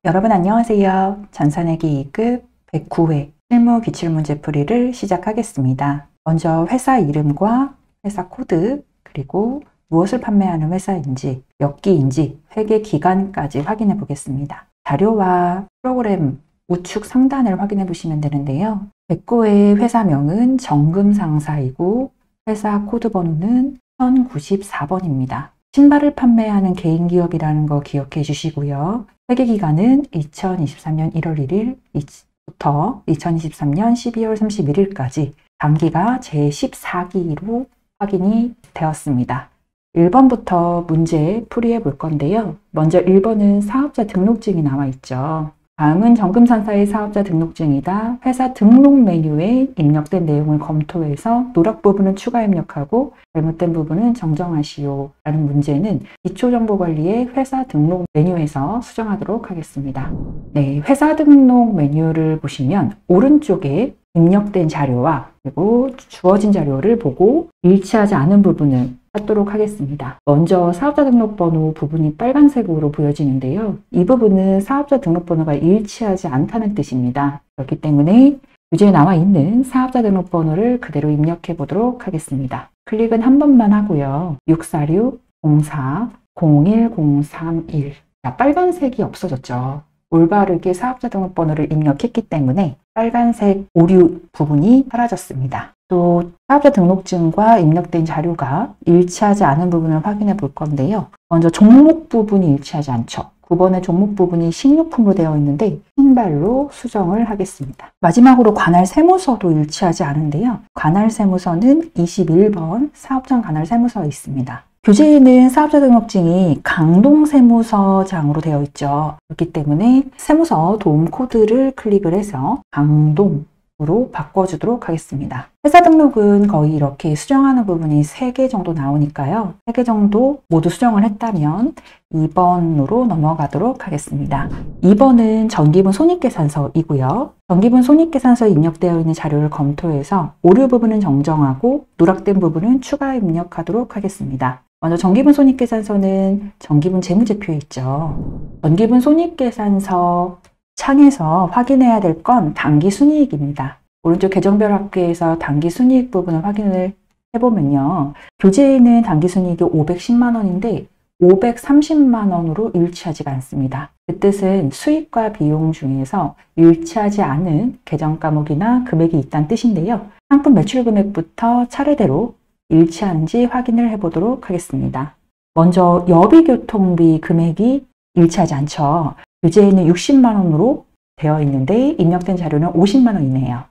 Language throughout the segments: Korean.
여러분 안녕하세요. 전산회계 2급 109회 실무 기출문제 풀이를 시작하겠습니다. 먼저 회사 이름과 회사 코드, 그리고 무엇을 판매하는 회사인지, 몇 기인지, 회계 기간까지 확인해 보겠습니다. 자료와 프로그램 우측 상단을 확인해 보시면 되는데요. 109회 회사명은 정금상사이고 회사 코드 번호는 1094번입니다. 신발을 판매하는 개인기업이라는 거 기억해 주시고요. 회계기간은 2023년 1월 1일부터 2023년 12월 31일까지 단기가 제14기로 확인이 되었습니다. 1번부터 문제 풀이해 볼 건데요. 먼저 1번은 사업자 등록증이 나와 있죠. 다음은 정금상사의 사업자 등록증이다. 회사 등록 메뉴에 입력된 내용을 검토해서 누락 부분은 추가 입력하고 잘못된 부분은 정정하시오 라는 문제는 기초정보관리의 회사 등록 메뉴에서 수정하도록 하겠습니다. 네, 회사 등록 메뉴를 보시면 오른쪽에 입력된 자료와 그리고 주어진 자료를 보고 일치하지 않은 부분을 찾도록 하겠습니다. 먼저 사업자 등록번호 부분이 빨간색으로 보여지는데요. 이 부분은 사업자 등록번호가 일치하지 않다는 뜻입니다. 그렇기 때문에 교재에 나와 있는 사업자 등록번호를 그대로 입력해 보도록 하겠습니다. 클릭은 한 번만 하고요. 646-04-01031. 자, 빨간색이 없어졌죠. 올바르게 사업자 등록번호를 입력했기 때문에 빨간색 오류 부분이 사라졌습니다. 또 사업자 등록증과 입력된 자료가 일치하지 않은 부분을 확인해 볼 건데요. 먼저 종목 부분이 일치하지 않죠. 9번의 종목 부분이 식료품으로 되어 있는데 신발로 수정을 하겠습니다. 마지막으로 관할 세무서도 일치하지 않은데요. 관할 세무서는 21번 사업장 관할 세무서에 있습니다. 교재에는 사업자 등록증이 강동세무서장으로 되어 있죠. 그렇기 때문에 세무서 도움 코드를 클릭을 해서 강동으로 바꿔주도록 하겠습니다. 회사 등록은 거의 이렇게 수정하는 부분이 3개 정도 나오니까요. 3개 정도 모두 수정을 했다면 2번으로 넘어가도록 하겠습니다. 2번은 정기분 손익계산서이고요. 정기분 손익계산서에 입력되어 있는 자료를 검토해서 오류 부분은 정정하고 누락된 부분은 추가 입력하도록 하겠습니다. 먼저 정기분 손익계산서는 정기분 재무제표에 있죠. 정기분 손익계산서 창에서 확인해야 될 건 당기순이익입니다. 오른쪽 계정별 합계에서 당기순이익 부분을 확인을 해보면요. 교재에는 당기순이익이 510만 원인데 530만 원으로 일치하지가 않습니다. 그 뜻은 수익과 비용 중에서 일치하지 않은 계정 과목이나 금액이 있다는 뜻인데요. 상품 매출 금액부터 차례대로 일치하는지 확인을 해보도록 하겠습니다. 먼저 여비교통비 금액이 일치하지 않죠. 교재에는 60만 원으로 되어 있는데 입력된 자료는 50만 원이네요.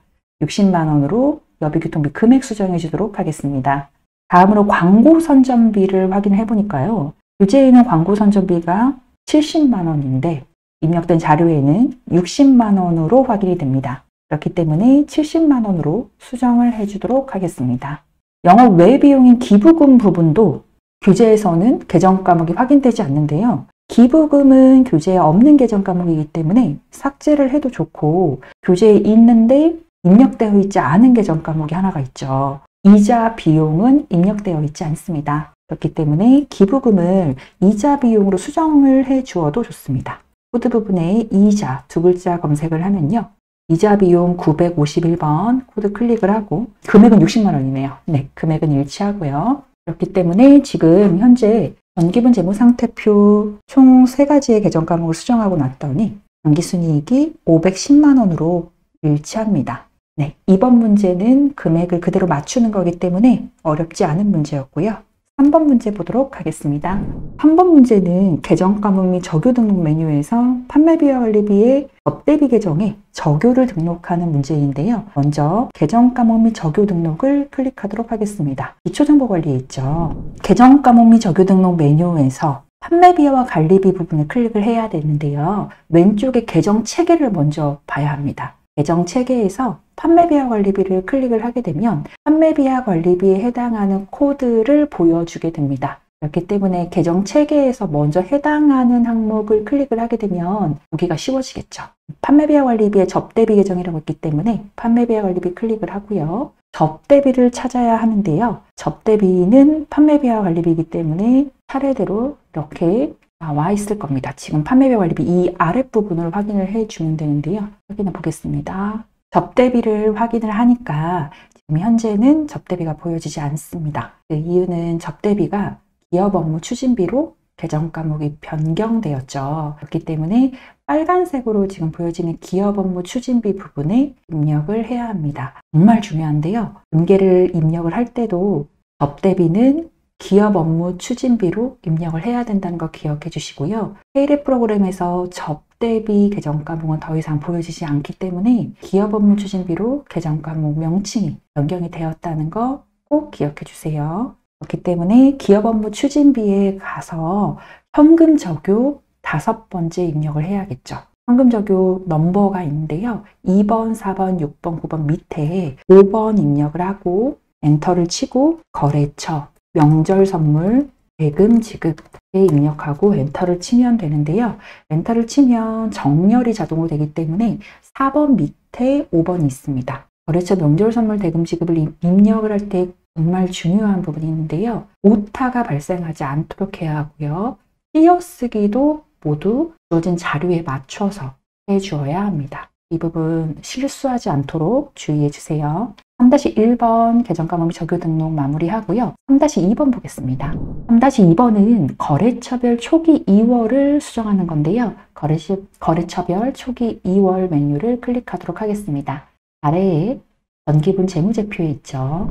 60만 원으로 여비교통비 금액 수정해 주도록 하겠습니다. 다음으로 광고 선전비를 확인해 보니까요. 교재에는 광고 선전비가 70만 원인데 입력된 자료에는 60만 원으로 확인이 됩니다. 그렇기 때문에 70만 원으로 수정을 해 주도록 하겠습니다. 영업 외 비용인 기부금 부분도 교재에서는 계정 과목이 확인되지 않는데요. 기부금은 교재에 없는 계정 과목이기 때문에 삭제를 해도 좋고 교재에 있는데 입력되어 있지 않은 계정 과목이 하나가 있죠. 이자 비용은 입력되어 있지 않습니다. 그렇기 때문에 기부금을 이자 비용으로 수정을 해 주어도 좋습니다. 코드 부분에 이자 두 글자 검색을 하면요. 이자 비용 951번 코드 클릭을 하고 금액은 60만 원이네요. 네, 금액은 일치하고요. 그렇기 때문에 지금 현재 전기분 재무상태표 총 3가지의 계정 과목을 수정하고 났더니 당기순이익이 510만 원으로 일치합니다. 네, 이번 문제는 금액을 그대로 맞추는 거기 때문에 어렵지 않은 문제였고요. 3번 문제 보도록 하겠습니다. 3번 문제는 계정 과목 및 적요 등록 메뉴에서 판매비와 관리비의 접대비 계정에 적요를 등록하는 문제인데요. 먼저 계정 과목 및 적요 등록을 클릭하도록 하겠습니다. 기초정보관리에 있죠. 계정 과목 및 적요 등록 메뉴에서 판매비와 관리비 부분을 클릭을 해야 되는데요. 왼쪽에 계정 체계를 먼저 봐야 합니다. 계정 체계에서 판매비와 관리비를 클릭을 하게 되면 판매비와 관리비에 해당하는 코드를 보여주게 됩니다. 그렇기 때문에 계정 체계에서 먼저 해당하는 항목을 클릭을 하게 되면 보기가 쉬워지겠죠. 판매비와 관리비의 접대비 계정이라고 있기 때문에 판매비와 관리비 클릭을 하고요. 접대비를 찾아야 하는데요. 접대비는 판매비와 관리비이기 때문에 차례대로 이렇게 나와 있을 겁니다. 지금 판매비 관리비 이 아랫부분을 확인을 해주면 되는데요. 확인해 보겠습니다. 접대비를 확인을 하니까 지금 현재는 접대비가 보여지지 않습니다. 그 이유는 접대비가 기업 업무 추진비로 계정 과목이 변경되었죠. 그렇기 때문에 빨간색으로 지금 보여지는 기업 업무 추진비 부분에 입력을 해야 합니다. 정말 중요한데요. 금계를 입력을 할 때도 접대비는 기업 업무 추진비로 입력을 해야 된다는 거 기억해 주시고요. 페이랩 프로그램에서 접대비 계정 과목은 더 이상 보여지지 않기 때문에 기업 업무 추진비로 계정 과목 명칭이 변경이 되었다는 거 꼭 기억해 주세요. 그렇기 때문에 기업 업무 추진비에 가서 현금 적요 5번째 입력을 해야겠죠. 현금 적요 넘버가 있는데요. 2번, 4번, 6번, 9번 밑에 5번 입력을 하고 엔터를 치고 거래처, 명절 선물, 대금 지급에 입력하고 엔터를 치면 되는데요. 엔터를 치면 정렬이 자동으로 되기 때문에 4번 밑에 5번이 있습니다. 거래처 명절 선물 대금 지급을 입력을 할 때 정말 중요한 부분이 있는데요. 오타가 발생하지 않도록 해야 하고요. 띄어쓰기도 모두 주어진 자료에 맞춰서 해주어야 합니다. 이 부분 실수하지 않도록 주의해 주세요. 3-1번 계정 과목 적요 등록 마무리하고요. 3-2번 보겠습니다. 3-2번은 거래처별 초기 2월을 수정하는 건데요. 거래처별 초기 2월 메뉴를 클릭하도록 하겠습니다. 아래에 전기분 재무제표에 있죠.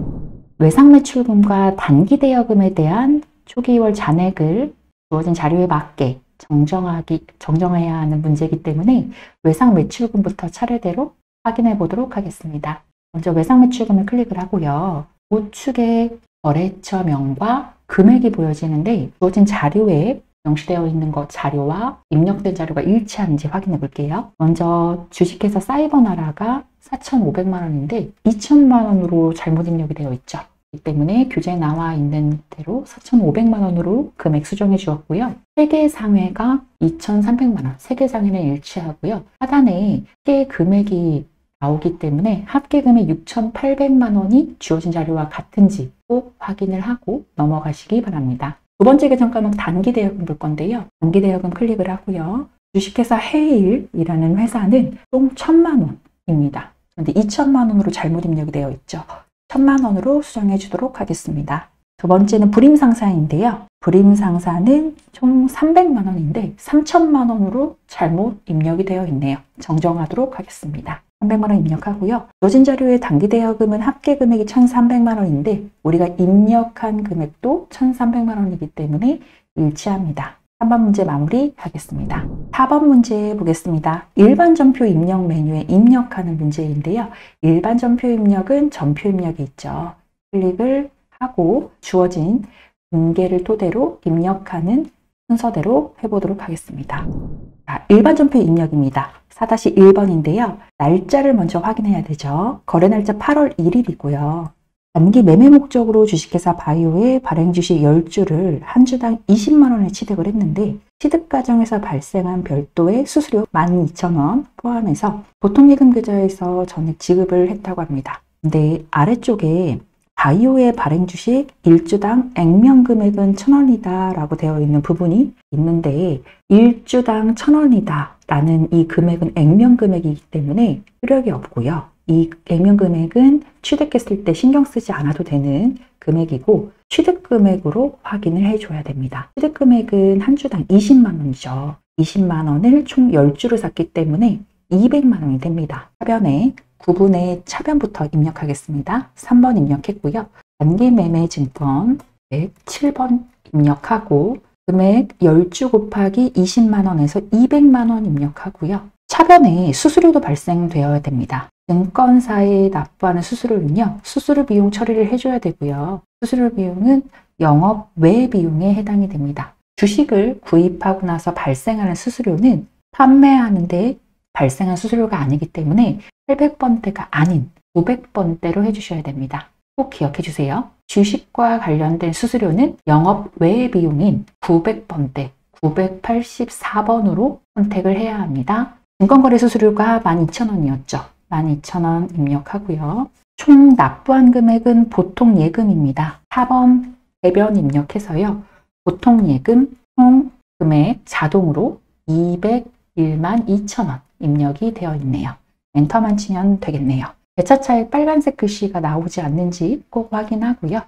외상매출금과 단기대여금에 대한 초기 2월 잔액을 주어진 자료에 맞게 정정해야 하는 문제이기 때문에 외상매출금부터 차례대로 확인해 보도록 하겠습니다. 먼저 외상매출금을 클릭을 하고요. 우측에 거래처명과 금액이 보여지는데 주어진 자료에 명시되어 있는 것 자료와 입력된 자료가 일치하는지 확인해 볼게요. 먼저 주식회사 사이버나라가 4,500만 원인데 2천만 원으로 잘못 입력이 되어 있죠. 그렇기 때문에 교재에 나와 있는 대로 4,500만 원으로 금액 수정해 주었고요. 세계상회가 2,300만 원, 세계상회는 일치하고요. 하단에 합계 금액이 나오기 때문에 합계 금액 6,800만 원이 주어진 자료와 같은지 꼭 확인을 하고 넘어가시기 바랍니다. 두 번째 계정 과목 단기대여금 볼 건데요. 단기대여금 클릭을 하고요. 주식회사 해일이라는 회사는 총 1,000만 원입니다. 그런데 2천만 원으로 잘못 입력이 되어 있죠. 1,000만 원으로 수정해 주도록 하겠습니다. 두 번째는 불임상사인데요. 불임상사는 총 300만 원인데 3천만 원으로 잘못 입력이 되어 있네요. 정정하도록 하겠습니다. 300만 원 입력하고요. 주어진 자료의 단기대여금은 합계 금액이 1,300만 원인데 우리가 입력한 금액도 1,300만 원이기 때문에 일치합니다. 3번 문제 마무리하겠습니다. 4번 문제 보겠습니다. 일반 전표 입력 메뉴에 입력하는 문제인데요. 일반 전표 입력은 전표 입력이 있죠. 클릭을 하고 주어진 금계를 토대로 입력하는 순서대로 해보도록 하겠습니다. 자, 일반 전표 입력입니다. 4-1번인데요. 날짜를 먼저 확인해야 되죠. 거래 날짜 8월 1일이고요. 단기 매매 목적으로 주식회사 바이오의 발행 주식 10주를 한 주당 20만 원에 취득을 했는데 취득 과정에서 발생한 별도의 수수료 12,000원 포함해서 보통예금 계좌에서 전액 지급을 했다고 합니다. 근데 아래쪽에 바이오의 발행 주식 1주당 액면 금액은 1,000원이다 라고 되어 있는 부분이 있는데 1주당 1,000원이다 라는 이 금액은 액면 금액이기 때문에 효력이 없고요. 이 액면 금액은 취득했을 때 신경 쓰지 않아도 되는 금액이고 취득 금액으로 확인을 해줘야 됩니다. 취득 금액은 한 주당 20만 원이죠. 20만 원을 총 10주를 샀기 때문에 200만 원이 됩니다. 차변에 구분의 차변부터 입력하겠습니다. 3번 입력했고요. 단기매매증권 7번 입력하고 금액 10주 곱하기 20만 원에서 200만 원 입력하고요. 차변에 수수료도 발생되어야 됩니다. 증권사에 납부하는 수수료는요. 수수료 비용 처리를 해줘야 되고요. 수수료 비용은 영업 외 비용에 해당이 됩니다. 주식을 구입하고 나서 발생하는 수수료는 판매하는데 발생한 수수료가 아니기 때문에 800번대가 아닌 900번대로 해주셔야 됩니다. 꼭 기억해 주세요. 주식과 관련된 수수료는 영업 외 비용인 900번대, 984번으로 선택을 해야 합니다. 증권거래 수수료가 12,000원이었죠. 12,000원 입력하고요. 총 납부한 금액은 보통 예금입니다. 4번 대변 입력해서요. 보통 예금 총 금액 자동으로 201만 2천원 입력이 되어 있네요. 엔터만 치면 되겠네요. 배차차에 빨간색 글씨가 나오지 않는지 꼭 확인하고요.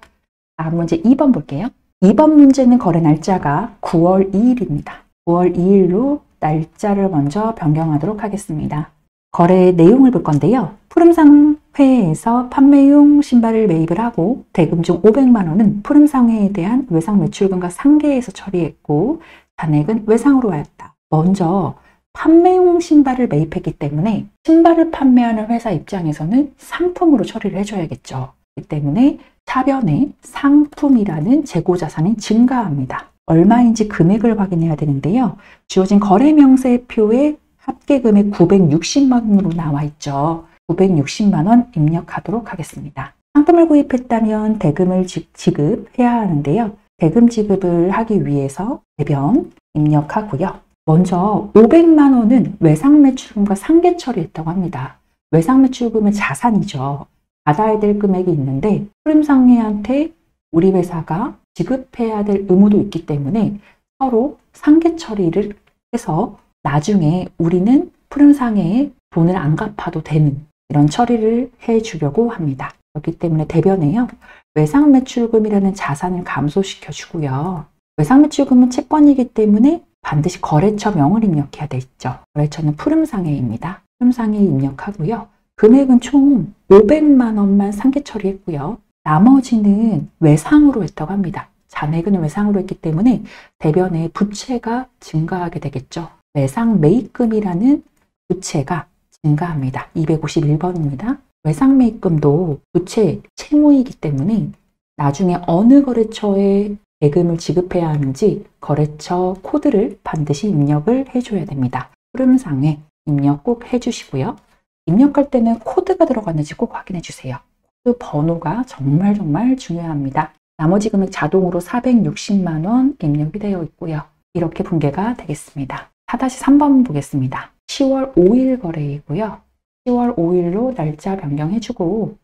다음 문제 2번 볼게요. 2번 문제는 거래 날짜가 9월 2일입니다. 9월 2일로 날짜를 먼저 변경하도록 하겠습니다. 거래 내용을 볼 건데요. 푸름상회에서 판매용 신발을 매입을 하고 대금 중 500만 원은 푸름상회에 대한 외상 매출금과 상계에서 처리했고 잔액은 외상으로 하였다. 먼저 판매용 신발을 매입했기 때문에 신발을 판매하는 회사 입장에서는 상품으로 처리를 해줘야겠죠. 그렇기 때문에 차변에 상품이라는 재고자산이 증가합니다. 얼마인지 금액을 확인해야 되는데요. 주어진 거래명세표에 합계금액 960만 원으로 나와 있죠. 960만 원 입력하도록 하겠습니다. 상품을 구입했다면 대금을 지급해야 하는데요. 대금 지급을 하기 위해서 대변 입력하고요. 먼저 500만 원은 외상매출금과 상계 처리했다고 합니다. 외상매출금은 자산이죠. 받아야 될 금액이 있는데 푸름상회한테 우리 회사가 지급해야 될 의무도 있기 때문에 서로 상계 처리를 해서 나중에 우리는 푸름상회에 돈을 안 갚아도 되는 이런 처리를 해주려고 합니다. 그렇기 때문에 대변에요. 외상매출금이라는 자산을 감소시켜 주고요. 외상매출금은 채권이기 때문에 반드시 거래처 명을 입력해야 되죠. 거래처는 푸름상회입니다. 푸름상회에 입력하고요. 금액은 총 500만 원만 상계 처리했고요. 나머지는 외상으로 했다고 합니다. 잔액은 외상으로 했기 때문에 대변에 부채가 증가하게 되겠죠. 외상 매입금이라는 부채가 증가합니다. 251번입니다. 외상 매입금도 부채 채무이기 때문에 나중에 어느 거래처에 대금을 지급해야 하는지 거래처 코드를 반드시 입력을 해줘야 됩니다. 푸름상회 입력 꼭 해주시고요. 입력할 때는 코드가 들어갔는지 꼭 확인해 주세요. 코드 번호가 정말 중요합니다. 나머지 금액 자동으로 460만 원 입력이 되어 있고요. 이렇게 분계가 되겠습니다. 4-3번 보겠습니다. 10월 5일 거래이고요. 10월 5일로 날짜 변경해주고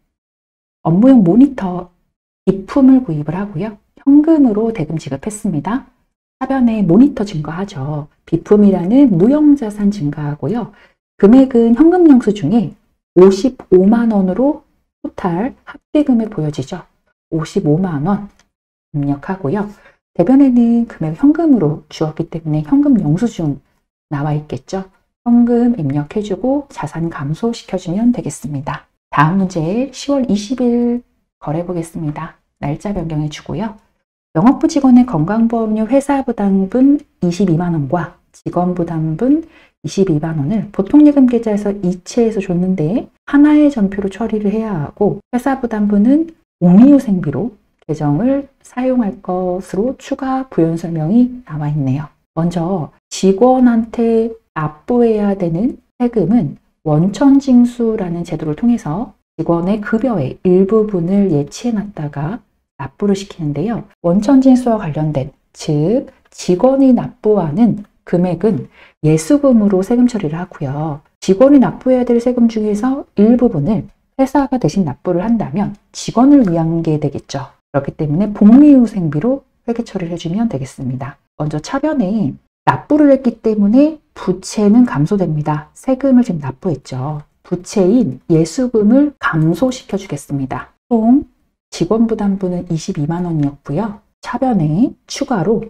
업무용 모니터 기품을 구입을 하고요. 현금으로 대금 지급했습니다. 하변에 모니터 증가하죠. 비품이라는 무형자산 증가하고요. 금액은 현금 영수 중에 55만 원으로 토탈 합계금액 보여지죠. 55만 원 입력하고요. 대변에는 금액 현금으로 주었기 때문에 현금 영수증 나와 있겠죠. 현금 입력해주고 자산 감소시켜주면 되겠습니다. 다음 문제 10월 20일 거래 보겠습니다. 날짜 변경해주고요. 영업부 직원의 건강보험료 회사부담분 22만 원과 직원부담분 22만 원을 보통예금 계좌에서 이체해서 줬는데 하나의 전표로 처리를 해야 하고 회사부담분은 복리후생비로 계정을 사용할 것으로 추가 부연 설명이 나와 있네요. 먼저 직원한테 납부해야 되는 세금은 원천징수라는 제도를 통해서 직원의 급여의 일부분을 예치해 놨다가 납부를 시키는데요. 원천징수와 관련된, 즉 직원이 납부하는 금액은 예수금으로 세금 처리를 하고요. 직원이 납부해야 될 세금 중에서 일부분을 회사가 대신 납부를 한다면 직원을 위한 게 되겠죠. 그렇기 때문에 복리후생비로 회계 처리를 해주면 되겠습니다. 먼저 차변에 납부를 했기 때문에 부채는 감소됩니다. 세금을 지금 납부했죠. 부채인 예수금을 감소시켜 주겠습니다. 총 직원부담분은 22만 원이었고요. 차변에 추가로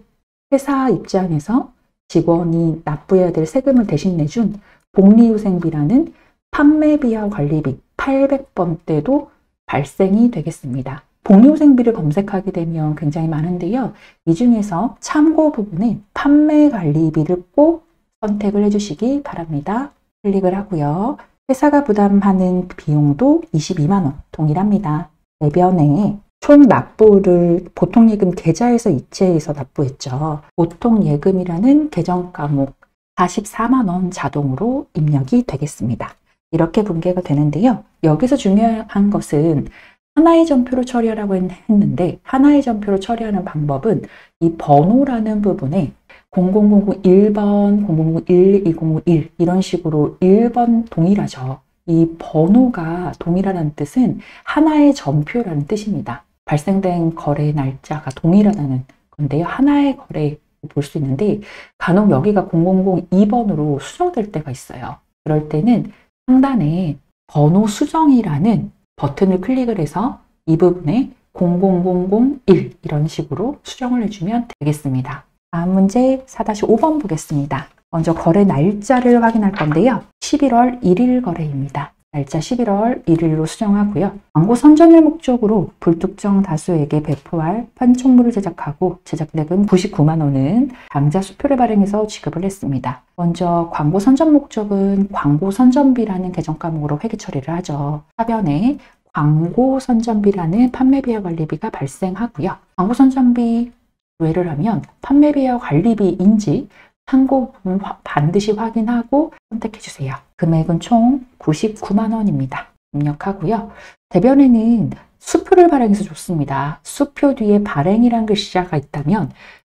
회사 입장에서 직원이 납부해야 될 세금을 대신 내준 복리후생비라는 판매비와 관리비 800번대도 발생이 되겠습니다. 복리후생비를 검색하게 되면 굉장히 많은데요. 이 중에서 참고 부분에 판매관리비를 꼭 선택을 해주시기 바랍니다. 클릭을 하고요. 회사가 부담하는 비용도 22만 원 동일합니다. 대변에 총 납부를 보통예금 계좌에서 이체해서 납부했죠. 보통예금이라는 계정 과목 44만 원 자동으로 입력이 되겠습니다. 이렇게 분계가 되는데요. 여기서 중요한 것은 하나의 전표로 처리하라고 했는데 하나의 전표로 처리하는 방법은 이 번호라는 부분에 00001번, 00011, 2001 이런 식으로 1번 동일하죠. 이 번호가 동일하다는 뜻은 하나의 전표라는 뜻입니다. 발생된 거래 날짜가 동일하다는 건데요. 하나의 거래 볼 수 있는데 간혹 여기가 0002번으로 수정될 때가 있어요. 그럴 때는 상단에 번호 수정이라는 버튼을 클릭을 해서 이 부분에 00001 이런 식으로 수정을 해주면 되겠습니다. 다음 문제 4-5번 보겠습니다. 먼저 거래 날짜를 확인할 건데요. 11월 1일 거래입니다. 날짜 11월 1일로 수정하고요. 광고 선전을 목적으로 불특정 다수에게 배포할 판촉물을 제작하고 제작대금 99만 원은 당자 수표를 발행해서 지급을 했습니다. 먼저 광고 선전 목적은 광고 선전비라는 계정 과목으로 회계 처리를 하죠. 하변에 광고 선전비라는 판매비와 관리비가 발생하고요. 광고 선전비 조회를 하면 판매비와 관리비인지 참고 부분 반드시 확인하고 선택해 주세요. 금액은 총 99만 원입니다. 입력하고요. 대변에는 수표를 발행해서 좋습니다. 수표 뒤에 발행이란 글씨가 있다면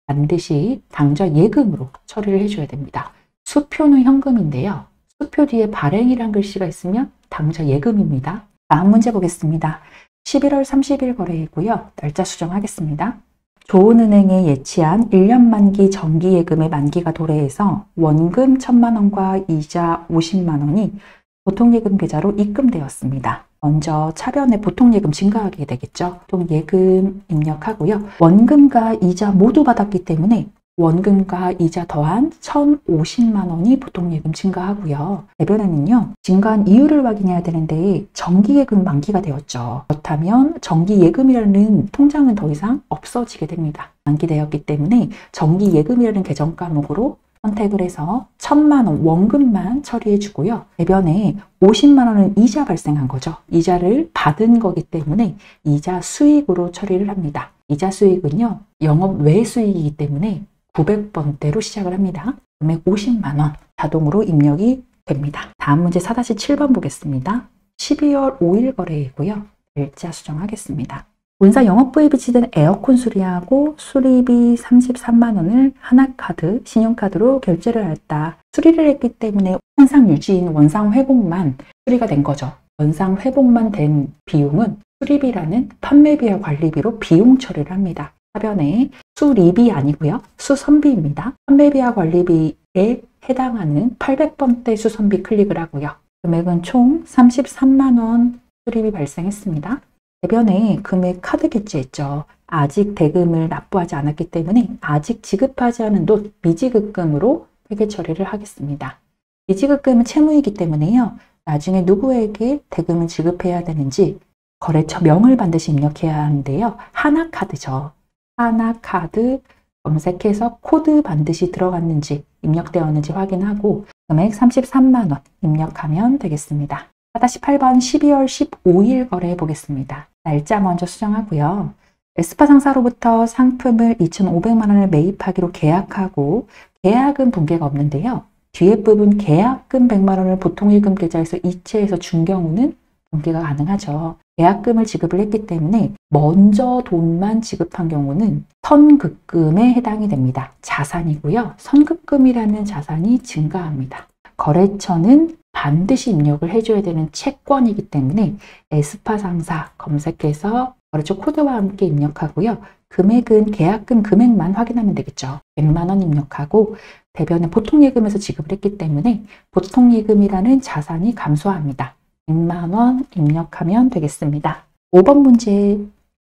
반드시 당좌 예금으로 처리를 해줘야 됩니다. 수표는 현금인데요. 수표 뒤에 발행이란 글씨가 있으면 당좌 예금입니다. 다음 문제 보겠습니다. 11월 30일 거래이고요. 날짜 수정하겠습니다. 조은은행에 예치한 1년 만기 정기예금의 만기가 도래해서 원금 1,000만 원과 이자 50만 원이 보통예금 계좌로 입금되었습니다. 먼저 차변에 보통예금 증가하게 되겠죠. 보통예금 입력하고요. 원금과 이자 모두 받았기 때문에 원금과 이자 더한 1,050만 원이 보통예금 증가하고요. 대변에는요, 증가한 이유를 확인해야 되는데 정기예금 만기가 되었죠. 그렇다면 정기예금이라는 통장은 더 이상 없어지게 됩니다. 만기되었기 때문에 정기예금이라는 계정 과목으로 선택을 해서 1,000만 원 원금만 처리해 주고요. 대변에 50만 원은 이자 발생한 거죠. 이자를 받은 거기 때문에 이자 수익으로 처리를 합니다. 이자 수익은요, 영업 외 수익이기 때문에 900번대로 시작을 합니다. 금액 50만 원 자동으로 입력이 됩니다. 다음 문제 4-7번 보겠습니다. 12월 5일 거래이고요. 날짜 수정하겠습니다. 본사 영업부에 비치된 에어컨 수리하고 수리비 33만 원을 하나카드, 신용카드로 결제를 했다. 수리를 했기 때문에 현상 유지인 원상 회복만 수리가 된 거죠. 원상 회복만 된 비용은 수리비라는 판매비와 관리비로 비용 처리를 합니다. 하변에 수리비 아니고요. 수선비입니다. 판매비와 관리비에 해당하는 800번대 수선비 클릭을 하고요. 금액은 총 33만 원 수리비 발생했습니다. 대변에 금액 카드 결제했죠. 아직 대금을 납부하지 않았기 때문에 아직 지급하지 않은 돈 미지급금으로 회계 처리를 하겠습니다. 미지급금은 채무이기 때문에요. 나중에 누구에게 대금을 지급해야 되는지 거래처 명을 반드시 입력해야 하는데요. 하나카드죠. 하나카드 검색해서 코드 반드시 들어갔는지 입력되었는지 확인하고 금액 33만 원 입력하면 되겠습니다. 4-8번 12월 15일 거래해 보겠습니다. 날짜 먼저 수정하고요. 에스파 상사로부터 상품을 2,500만 원을 매입하기로 계약하고 계약은 분괴가 없는데요. 뒤에 부분 계약금 100만 원을 보통예금 계좌에서 이체해서 준 경우는 분괴가 가능하죠. 계약금을 지급을 했기 때문에 먼저 돈만 지급한 경우는 선급금에 해당이 됩니다. 자산이고요. 선급금이라는 자산이 증가합니다. 거래처는 반드시 입력을 해줘야 되는 채권이기 때문에 에스파 상사 검색해서 거래처 코드와 함께 입력하고요. 금액은 계약금 금액만 확인하면 되겠죠. 100만 원 입력하고 대변에 보통예금에서 지급을 했기 때문에 보통예금이라는 자산이 감소합니다. 100만 원 입력하면 되겠습니다. 5번 문제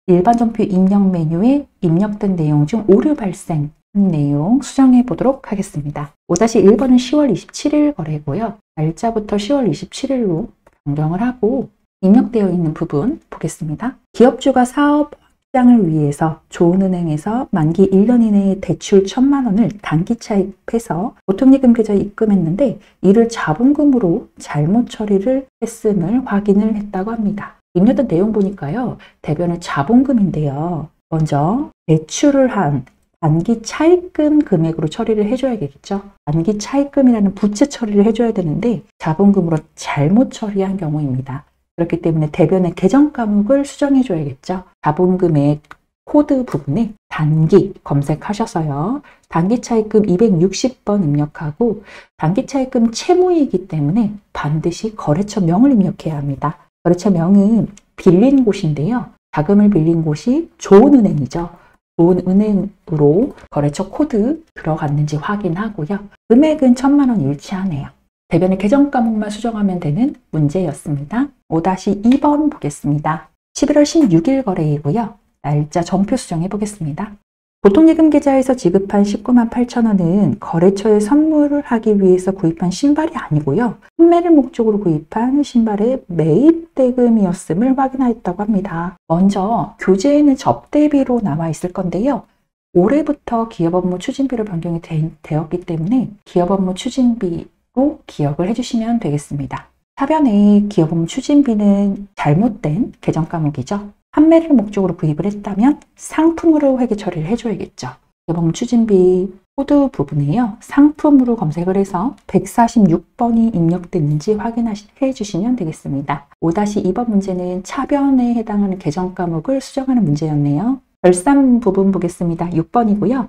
일반 전표 입력 메뉴에 입력된 내용 중 오류 발생 내용 수정해 보도록 하겠습니다. 5-1번은 10월 27일 거래고요. 날짜부터 10월 27일로 변경을 하고 입력되어 있는 부분 보겠습니다. 기업주가 사업 확장을 위해서 조은은행에서 만기 1년 이내에 대출 1,000만 원을 단기 차입해서 보통예금 계좌에 입금했는데 이를 자본금으로 잘못 처리를 했음을 확인을 했다고 합니다. 입력된 내용 보니까요. 대변은 자본금인데요. 먼저 대출을 한 단기 차입금 금액으로 처리를 해줘야겠죠. 단기 차입금이라는 부채 처리를 해줘야 되는데 자본금으로 잘못 처리한 경우입니다. 그렇기 때문에 대변의 계정 과목을 수정해 줘야겠죠. 자본금의 코드 부분에 단기 검색하셔서요. 단기 차입금 260번 입력하고 단기 차입금 채무이기 때문에 반드시 거래처 명을 입력해야 합니다. 거래처 명은 빌린 곳인데요. 자금을 빌린 곳이 조은은행이죠. 좋은 은행으로 거래처 코드 들어갔는지 확인하고요. 금액은 1,000만 원 일치하네요. 대변의 계정 과목만 수정하면 되는 문제였습니다. 5-2번 보겠습니다. 11월 16일 거래이고요. 날짜 전표 수정해 보겠습니다. 보통예금 계좌에서 지급한 19만 8천 원은 거래처에 선물을 하기 위해서 구입한 신발이 아니고요. 판매를 목적으로 구입한 신발의 매입 대금이었음을 확인하였다고 합니다. 먼저 교재에는 접대비로 나와 있을 건데요. 올해부터 기업업무 추진비로 변경이 되었기 때문에 기업업무 추진비로 기억을 해주시면 되겠습니다. 하변의 기업업무 추진비는 잘못된 계정 과목이죠. 판매를 목적으로 구입을 했다면 상품으로 회계 처리를 해줘야겠죠. 기업업무 추진비 코드 부분에요. 상품으로 검색을 해서 146번이 입력됐는지 확인해 주시면 되겠습니다. 5-2번 문제는 차변에 해당하는 계정 과목을 수정하는 문제였네요. 결산 부분 보겠습니다. 6번이고요.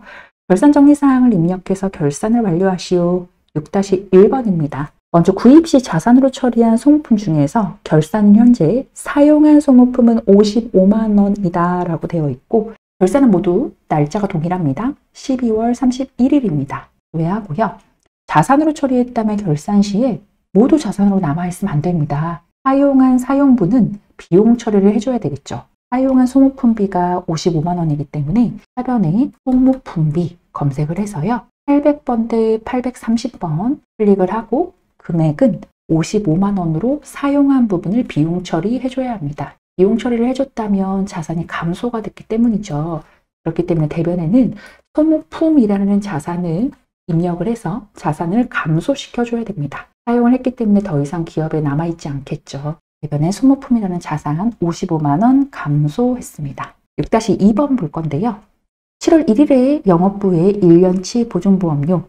결산 정리사항을 입력해서 결산을 완료하시오. 6-1번입니다. 먼저 구입 시 자산으로 처리한 소모품 중에서 결산은 현재 사용한 소모품은 55만 원이다 라고 되어 있고 결산은 모두 날짜가 동일합니다. 12월 31일입니다. 왜하고요? 자산으로 처리했다면 결산 시에 모두 자산으로 남아있으면 안 됩니다. 사용한 사용분은 비용 처리를 해줘야 되겠죠. 사용한 소모품비가 55만 원이기 때문에 하변에 소모품비 검색을 해서요. 800번 대 830번 클릭을 하고 금액은 55만 원으로 사용한 부분을 비용 처리해줘야 합니다. 비용 처리를 해줬다면 자산이 감소가 됐기 때문이죠. 그렇기 때문에 대변에는 소모품이라는 자산을 입력을 해서 자산을 감소시켜줘야 됩니다. 사용을 했기 때문에 더 이상 기업에 남아있지 않겠죠. 대변에 소모품이라는 자산 55만 원 감소했습니다. 6-2번 볼 건데요. 7월 1일에 영업부의 1년치 보증보험료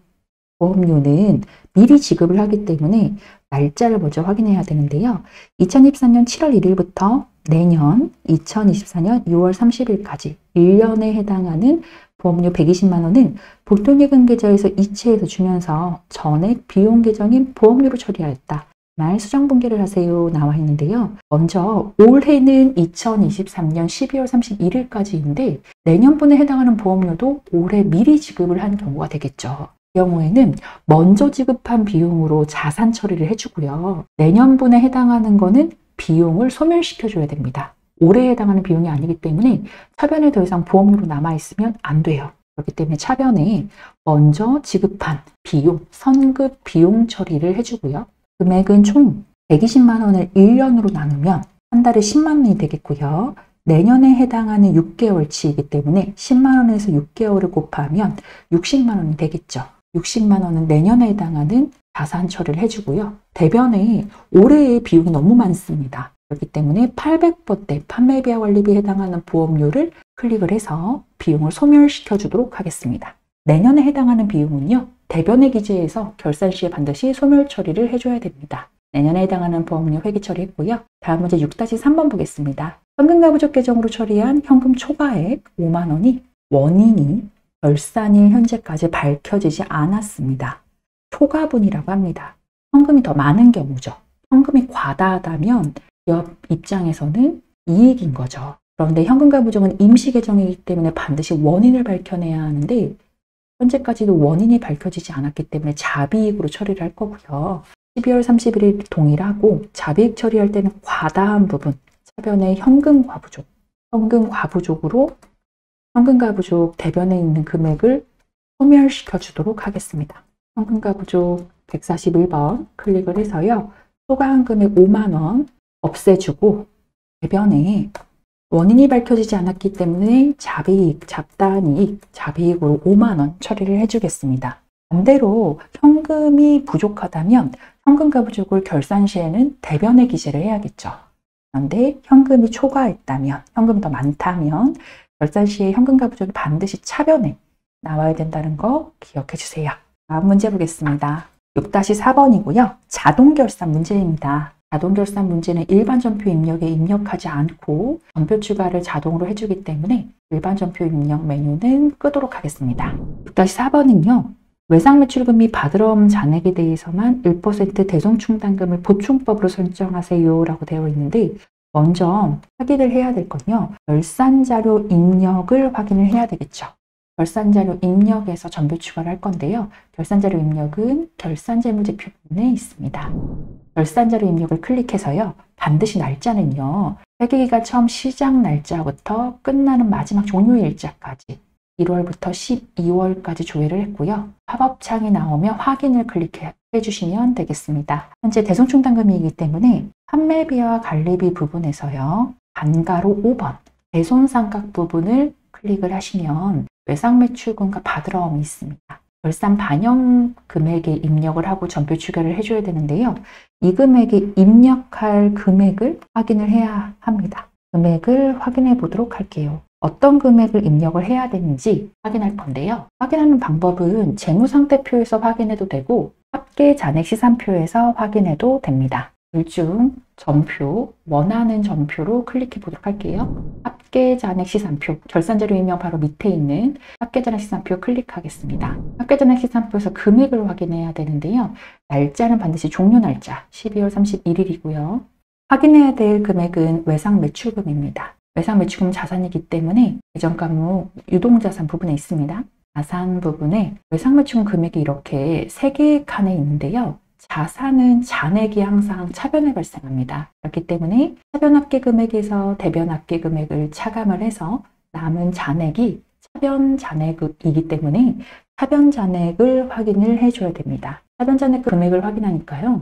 보험료는 미리 지급을 하기 때문에 날짜를 먼저 확인해야 되는데요. 2024년 7월 1일부터 내년 2024년 6월 30일까지 1년에 해당하는 보험료 120만 원은 보통예금 계좌에서 이체해서 주면서 전액 비용 계정인 보험료로 처리하였다. 말 수정 분개를 하세요 나와 있는데요. 먼저 올해는 2023년 12월 31일까지인데 내년분에 해당하는 보험료도 올해 미리 지급을 한 경우가 되겠죠. 이 경우에는 먼저 지급한 비용으로 자산 처리를 해주고요. 내년분에 해당하는 거는 비용을 소멸시켜줘야 됩니다. 올해에 해당하는 비용이 아니기 때문에 차변에 더 이상 보험료로 남아있으면 안 돼요. 그렇기 때문에 차변에 먼저 지급한 비용, 선급 비용 처리를 해주고요. 금액은 총 120만 원을 1년으로 나누면 한 달에 10만 원이 되겠고요. 내년에 해당하는 6개월치이기 때문에 10만 원에서 6개월을 곱하면 60만 원이 되겠죠. 60만 원은 내년에 해당하는 자산 처리를 해주고요. 대변에 올해의 비용이 너무 많습니다. 그렇기 때문에 800번대 판매비와 관리비에 해당하는 보험료를 클릭을 해서 비용을 소멸시켜 주도록 하겠습니다. 내년에 해당하는 비용은요. 대변의 기재에서 결산 시에 반드시 소멸 처리를 해줘야 됩니다. 내년에 해당하는 보험료 회계 처리했고요. 다음 문제 6-3번 보겠습니다. 현금가부족 계정으로 처리한 현금 초과액 5만 원이 원인이 결산일 현재까지 밝혀지지 않았습니다. 초과분이라고 합니다. 현금이 더 많은 경우죠. 현금이 과다하다면 기업 입장에서는 이익인 거죠. 그런데 현금가부족은 임시계정이기 때문에 반드시 원인을 밝혀내야 하는데 현재까지도 원인이 밝혀지지 않았기 때문에 자비익으로 처리를 할 거고요. 12월 31일 동일하고 자비익 처리할 때는 과다한 부분, 차변의 현금과부족, 현금과부족으로 현금과부족 대변에 있는 금액을 소멸시켜 주도록 하겠습니다. 현금과부족 141번 클릭을 해서요. 초과한 금액 5만 원 없애주고 대변에 원인이 밝혀지지 않았기 때문에 자비익, 잡다한이익, 자비익으로 5만 원 처리를 해주겠습니다. 반대로 현금이 부족하다면 현금과부족을 결산 시에는 대변에 기재를 해야겠죠. 그런데 현금이 초과했다면, 현금이 더 많다면 결산 시에 현금과부족이 반드시 차변에 나와야 된다는 거 기억해 주세요. 다음 문제 보겠습니다. 6-4번이고요. 자동결산 문제입니다. 자동결산 문제는 일반 전표 입력에 입력하지 않고 전표 추가를 자동으로 해주기 때문에 일반 전표 입력 메뉴는 끄도록 하겠습니다. 6-4번은요. 외상매출금 및 받으러 잔액에 대해서만 1% 대손충당금을 보충법으로 설정하세요 라고 되어 있는데 먼저 확인을 해야 될 건요. 결산자료 입력을 확인을 해야 되겠죠. 결산자료 입력에서 전표 추가를 할 건데요. 결산자료 입력은 결산재무제표 부분에 있습니다. 결산자료 입력을 클릭해서요. 반드시 날짜는요. 회계기간 처음 시작 날짜부터 끝나는 마지막 종료일자까지 1월부터 12월까지 조회를 했고요. 팝업창이 나오면 확인을 클릭해 주시면 되겠습니다. 현재 대손충당금이기 때문에 판매비와 관리비 부분에서요. 반가로 5번 대손상각 부분을 클릭을 하시면 외상매출금과 바드러움이 있습니다. 결산 반영 금액에 입력을 하고 전표 추가를 해줘야 되는데요. 이 금액에 입력할 금액을 확인을 해야 합니다. 금액을 확인해 보도록 할게요. 어떤 금액을 입력을 해야 되는지 확인할 건데요. 확인하는 방법은 재무상태표에서 확인해도 되고 합계 잔액 시산표에서 확인해도 됩니다. 둘 중 전표, 원하는 전표로 클릭해 보도록 할게요. 합계 잔액 시산표, 결산자료 입력 바로 밑에 있는 합계 잔액 시산표 클릭하겠습니다. 합계 잔액 시산표에서 금액을 확인해야 되는데요. 날짜는 반드시 종료 날짜 12월 31일이고요. 확인해야 될 금액은 외상매출금입니다. 외상매출금 자산이기 때문에 예정과목 유동자산 부분에 있습니다. 자산 부분에 외상매출금 금액이 이렇게 3개의 칸에 있는데요. 자산은 잔액이 항상 차변에 발생합니다. 그렇기 때문에 차변 합계 금액에서 대변 합계 금액을 차감을 해서 남은 잔액이 차변 잔액이기 때문에 차변 잔액을 확인을 해줘야 됩니다. 차변 잔액 금액을 확인하니까요.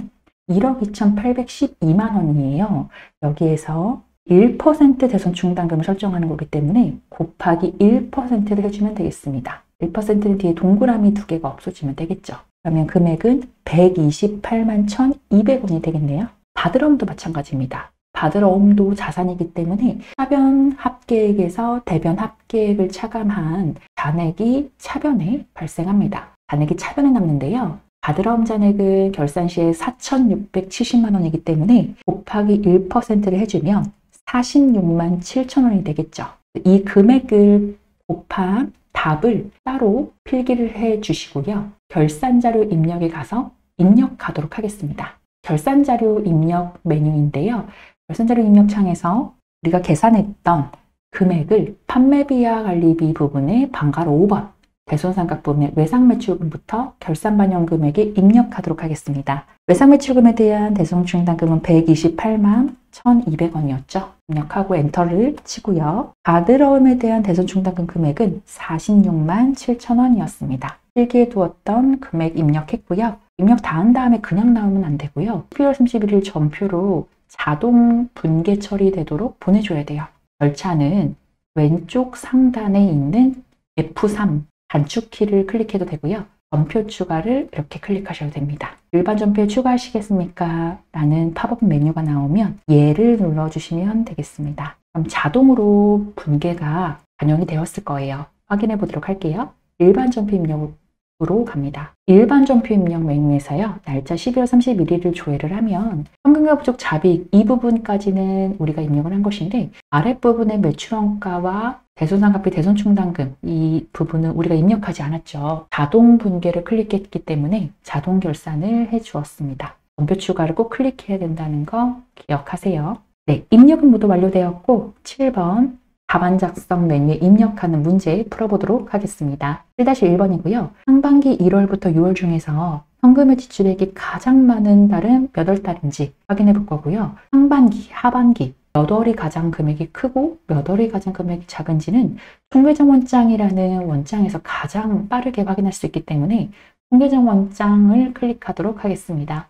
1억 2,812만 원이에요. 여기에서 1% 대손충당금을 설정하는 거기 때문에 곱하기 1%를 해주면 되겠습니다. 1%는 뒤에 동그라미 2개가 없어지면 되겠죠. 그러면 금액은 128만 1,200원이 되겠네요. 바드러움도 마찬가지입니다. 바드러움도 자산이기 때문에 차변 합계액에서 대변 합계액을 차감한 잔액이 차변에 발생합니다. 잔액이 차변에 남는데요. 바드러움 잔액은 결산 시에 4,670만 원이기 때문에 곱하기 1%를 해주면 46만 7천 원이 되겠죠. 이 금액을 곱한 답을 따로 필기를 해 주시고요. 결산자료 입력에 가서 입력하도록 하겠습니다. 결산자료 입력 메뉴인데요. 결산자료 입력 창에서 우리가 계산했던 금액을 판매비와 관리비 부분에 반가로 5번 대손상각 부분의 외상매출금부터 결산반영 금액에 입력하도록 하겠습니다. 외상매출금에 대한 대손충당금은 128만 1,200원이었죠. 입력하고 엔터를 치고요. 바드러움에 대한 대손충당금 금액은 46만 7천원이었습니다. 필기에 두었던 금액 입력했고요. 입력 다 한 다음에 그냥 나오면 안 되고요. 12월 31일 전표로 자동 분계 처리되도록 보내줘야 돼요. 절차는 왼쪽 상단에 있는 F3 단축키를 클릭해도 되고요. 전표 추가를 이렇게 클릭하셔도 됩니다. 일반 전표에 추가하시겠습니까? 라는 팝업 메뉴가 나오면 예를 눌러주시면 되겠습니다. 그럼 자동으로 분계가 반영이 되었을 거예요. 확인해 보도록 할게요. 일반 전표 입력으로 갑니다. 일반 전표 입력 메뉴에서요. 날짜 12월 31일을 조회를 하면 현금과 부족 잡이익 이 부분까지는 우리가 입력을 한 것인데 아랫부분의 매출원가와 대손상각비 대손충당금 이 부분은 우리가 입력하지 않았죠. 자동 분계를 클릭했기 때문에 자동 결산을 해 주었습니다. 전표 추가를 꼭 클릭해야 된다는 거 기억하세요. 네, 입력은 모두 완료되었고 7번 답안 작성 메뉴에 입력하는 문제 풀어보도록 하겠습니다. 1-1번이고요. 상반기 1월부터 6월 중에서 현금의 지출액이 가장 많은 달은 몇 월 달인지 확인해 볼 거고요. 상반기, 하반기 몇 월이 가장 금액이 크고 몇 월이 가장 금액이 작은지는 총계정 원장이라는 원장에서 가장 빠르게 확인할 수 있기 때문에 총계정 원장을 클릭하도록 하겠습니다.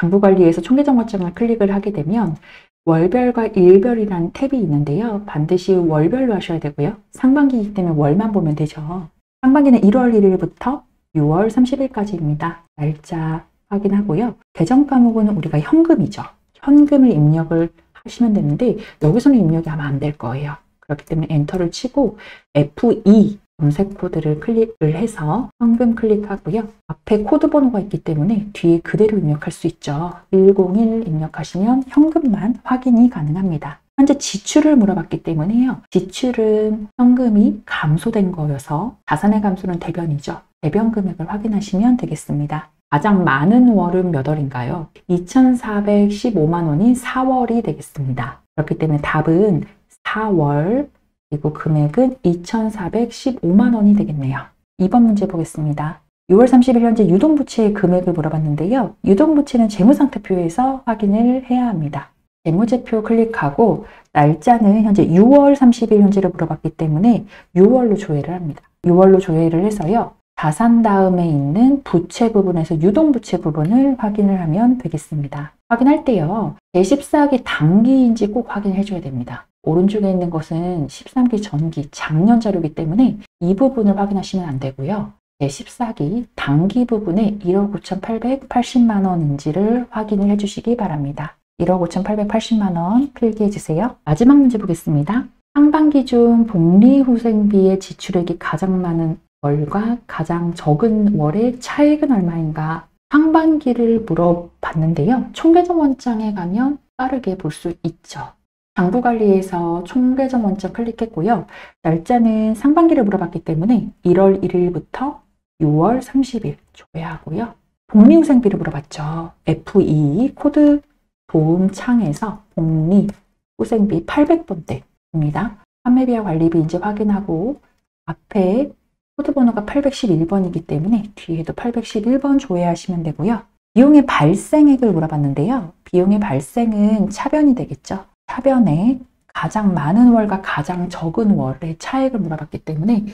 장부관리에서 총계정 원장을 클릭을 하게 되면 월별과 일별이라는 탭이 있는데요. 반드시 월별로 하셔야 되고요. 상반기이기 때문에 월만 보면 되죠. 상반기는 1월 1일부터 6월 30일까지입니다. 날짜 확인하고요. 계정 과목은 우리가 현금이죠. 현금을 입력을 하시면 되는데 여기서는 입력이 아마 안 될 거예요. 그렇기 때문에 엔터를 치고 F2 검색 코드를 클릭을 해서 현금 클릭하고요. 앞에 코드 번호가 있기 때문에 뒤에 그대로 입력할 수 있죠. 101 입력하시면 현금만 확인이 가능합니다. 현재 지출을 물어봤기 때문에요. 지출은 현금이 감소된 거여서 자산의 감소는 대변이죠. 대변 금액을 확인하시면 되겠습니다. 가장 많은 월은 몇 월인가요? 2,415만 원인 4월이 되겠습니다. 그렇기 때문에 답은 4월, 그리고 금액은 2,415만 원이 되겠네요. 2번 문제 보겠습니다. 6월 30일 현재 유동부채의 금액을 물어봤는데요. 유동부채는 재무상태표에서 확인을 해야 합니다. 재무제표 클릭하고 날짜는 현재 6월 30일 현재를 물어봤기 때문에 6월로 조회를 합니다. 6월로 조회를 해서요. 자산 다음에 있는 부채 부분에서 유동부채 부분을 확인을 하면 되겠습니다. 확인할 때요. 제14기 단기인지 꼭 확인해 줘야 됩니다. 오른쪽에 있는 것은 13기 전기 작년 자료이기 때문에 이 부분을 확인하시면 안 되고요. 제14기 단기 부분에 1억 5,880만 원인지를 확인을 해주시기 바랍니다. 1억 5,880만 원 필기해 주세요. 마지막 문제 보겠습니다. 상반기 중 복리후생비의 지출액이 가장 많은 월과 가장 적은 월의 차액은 얼마인가? 상반기를 물어봤는데요. 총계정 원장에 가면 빠르게 볼 수 있죠. 장부관리에서 총계정 원장 클릭했고요. 날짜는 상반기를 물어봤기 때문에 1월 1일부터 6월 30일 조회하고요. 복리후생비를 물어봤죠. F2 코드 도움 창에서 복리후생비 800번대입니다. 판매비와 관리비 이제 확인하고 앞에 코드 번호가 811번이기 때문에 뒤에도 811번 조회하시면 되고요. 비용의 발생액을 물어봤는데요. 비용의 발생은 차변이 되겠죠. 차변에 가장 많은 월과 가장 적은 월의 차액을 물어봤기 때문에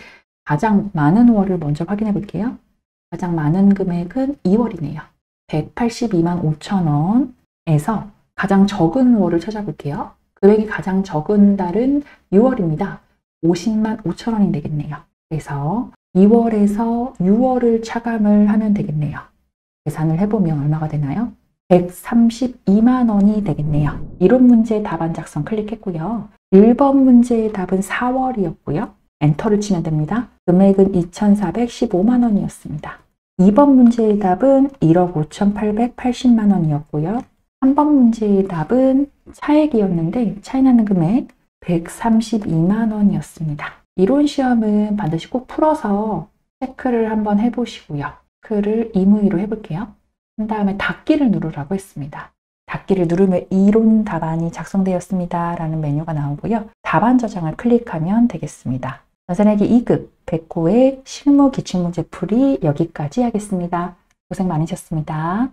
가장 많은 월을 먼저 확인해 볼게요. 가장 많은 금액은 2월이네요. 182만 5천 원에서 가장 적은 월을 찾아볼게요. 금액이 가장 적은 달은 6월입니다. 50만 5천 원이 되겠네요. 그래서 2월에서 6월을 차감을 하면 되겠네요. 계산을 해보면 얼마가 되나요? 132만 원이 되겠네요. 이론 문제 답안 작성 클릭했고요. 1번 문제의 답은 4월이었고요. 엔터를 치면 됩니다. 금액은 2,415만 원이었습니다. 2번 문제의 답은 1억 5,880만 원이었고요. 3번 문제의 답은 차액이었는데 차이 나는 금액 132만 원이었습니다. 이론 시험은 반드시 꼭 풀어서 체크를 한번 해보시고요. 체크를 임의로 해볼게요. 그 다음에 닫기를 누르라고 했습니다. 닫기를 누르면 이론 답안이 작성되었습니다 라는 메뉴가 나오고요. 답안 저장을 클릭하면 되겠습니다. 전산회계 2급 100호의 실무 기출문제 풀이 여기까지 하겠습니다. 고생 많으셨습니다.